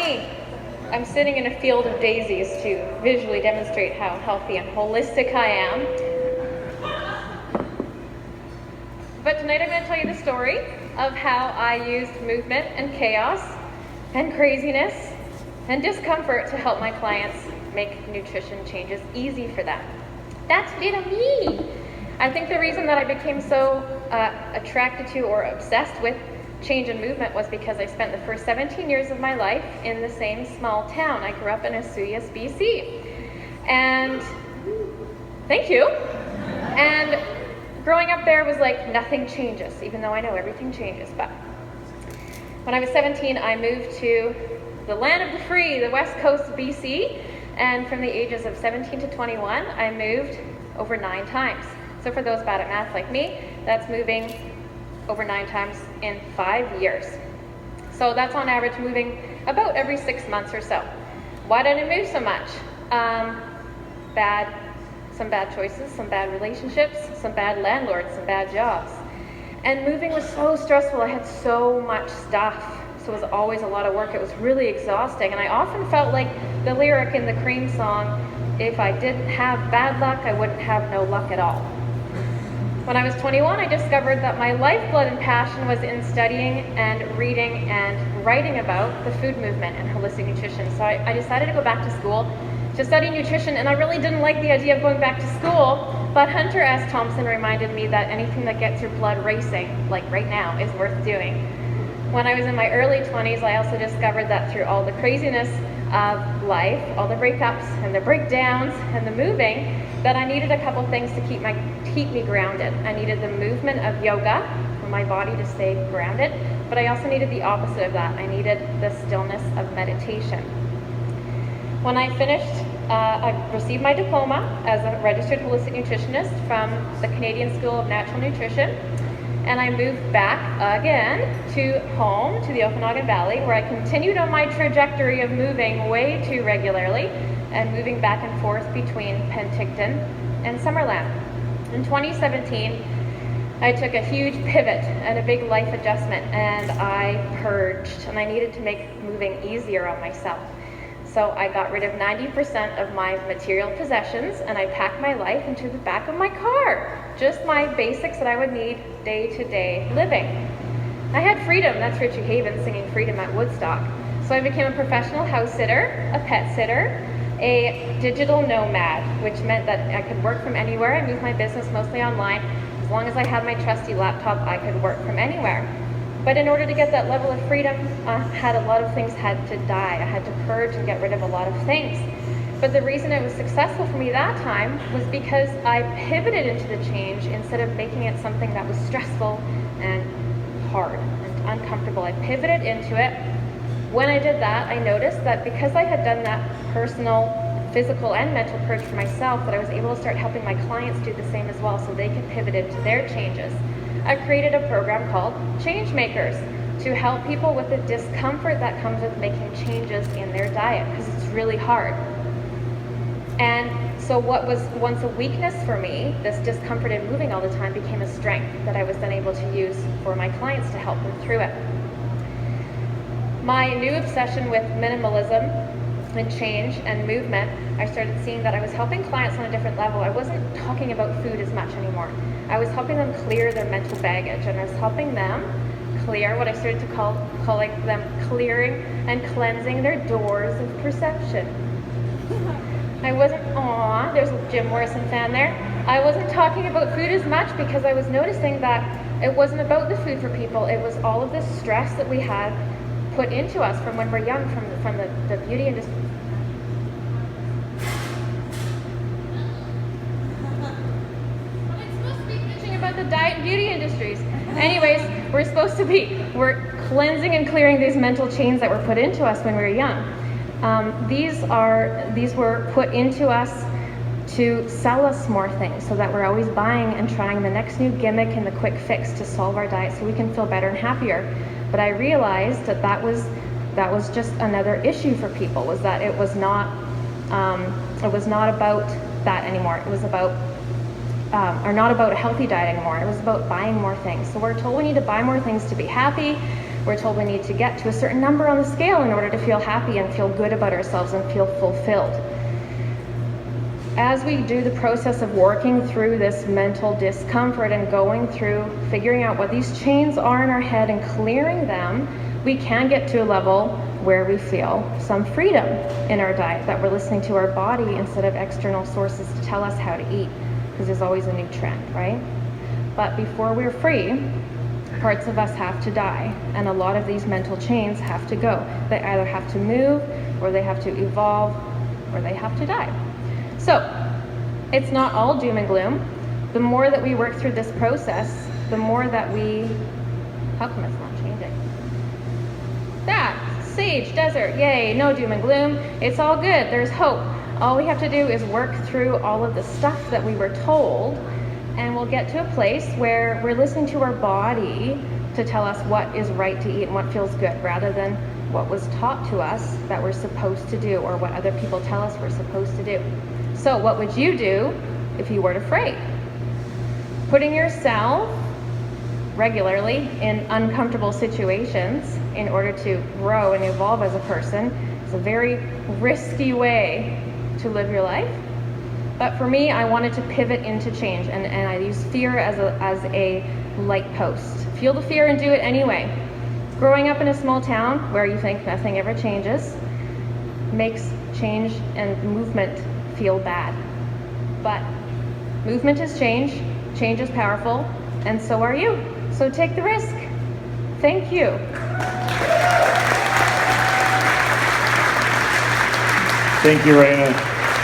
me. I'm sitting in a field of daisies to visually demonstrate how healthy and holistic I am. But tonight I'm going to tell you the story of how I used movement and chaos and craziness and discomfort to help my clients make nutrition changes easy for them. That's bit of me. I think the reason that I became so attracted to or obsessed with change and movement was because I spent the first 17 years of my life in the same small town. I grew up in Asuyas, BC. And thank you. And growing up there was like nothing changes, even though I know everything changes. But when I was 17, I moved to the land of the free, the west coast of BC. And from the ages of 17 to 21, I moved over 9 times. So for those bad at math like me, that's moving over 9 times in 5 years. So that's on average moving about every 6 months or so. Why did I move so much? Some bad choices, some bad relationships, some bad landlords, some bad jobs. And moving was so stressful. I had so much stuff. So it was always a lot of work. It was really exhausting. And I often felt like the lyric in the Cream song, if I didn't have bad luck, I wouldn't have no luck at all. When I was 21, I discovered that my lifeblood and passion was in studying and reading and writing about the food movement and holistic nutrition. So I decided to go back to school to study nutrition, and I really didn't like the idea of going back to school, but Hunter S. Thompson reminded me that anything that gets your blood racing, like right now, is worth doing. When I was in my early 20s, I also discovered that through all the craziness of life, all the breakups and the breakdowns and the moving, that I needed a couple things to keep me grounded. I needed the movement of yoga for my body to stay grounded, but I also needed the opposite of that. I needed the stillness of meditation. When I finished, I received my diploma as a registered holistic nutritionist from the Canadian School of Natural Nutrition, and I moved back again to home, to the Okanagan Valley, where I continued on my trajectory of moving way too regularly and moving back and forth between Penticton and Summerland. In 2017, I took a huge pivot and a big life adjustment, and I purged, and I needed to make moving easier on myself. So I got rid of 90% of my material possessions, and I packed my life into the back of my car. Just my basics that I would need day-to-day living. I had freedom. That's Richie Havens singing Freedom at Woodstock. So I became a professional house sitter, a pet sitter, a digital nomad, which meant that I could work from anywhere. I moved my business mostly online. As long as I had my trusty laptop, I could work from anywhere. But in order to get that level of freedom, a lot of things had to die. I had to purge and get rid of a lot of things. But the reason it was successful for me that time was because I pivoted into the change instead of making it something that was stressful and hard and uncomfortable. I pivoted into it. When I did that, I noticed that because I had done that personal, physical, and mental purge for myself, that I was able to start helping my clients do the same as well so they could pivot into their changes. I created a program called Change Makers to help people with the discomfort that comes with making changes in their diet, because it's really hard. And so what was once a weakness for me, this discomfort in moving all the time, became a strength that I was then able to use for my clients to help them through it. My new obsession with minimalism and change and movement, I started seeing that I was helping clients on a different level. I wasn't talking about food as much anymore. I was helping them clear their mental baggage, and I was helping them clear what I started to calling them clearing and cleansing their doors of perception. I wasn't, there's a Jim Morrison fan there. I wasn't talking about food as much because I was noticing that it wasn't about the food for people. It was all of this stress that we had put into us from when we're young, from the beauty industry. I'm supposed to be bitching about the diet and beauty industries. Anyways, we're cleansing and clearing these mental chains that were put into us when we were young. These were put into us to sell us more things so that we're always buying and trying the next new gimmick and the quick fix to solve our diet so we can feel better and happier. But I realized that was just another issue for people, was that it was not about that anymore. It was about not about a healthy diet anymore. It was about buying more things. So we're told we need to buy more things to be happy. We're told we need to get to a certain number on the scale in order to feel happy and feel good about ourselves and feel fulfilled. As we do the process of working through this mental discomfort and going through figuring out what these chains are in our head and clearing them, we can get to a level where we feel some freedom in our diet, that we're listening to our body instead of external sources to tell us how to eat, because there's always a new trend, right? But before we're free, parts of us have to die, and a lot of these mental chains have to go. They either have to move, or they have to evolve, or they have to die. So, it's not all doom and gloom. The more that we work through this process, the more that we... How come it's not changing? That! Sage, desert, yay, no doom and gloom. It's all good, there's hope. All we have to do is work through all of the stuff that we were told, and we'll get to a place where we're listening to our body to tell us what is right to eat and what feels good, rather than what was taught to us that we're supposed to do, or what other people tell us we're supposed to do. So what would you do if you weren't afraid? Putting yourself regularly in uncomfortable situations in order to grow and evolve as a person is a very risky way to live your life. But for me, I wanted to pivot into change, and I use fear as a light post. Feel the fear and do it anyway. Growing up in a small town where you think nothing ever changes makes change and movement feel bad. But movement is change is powerful, and so are you. So take the risk. Thank you. Thank you, Raina.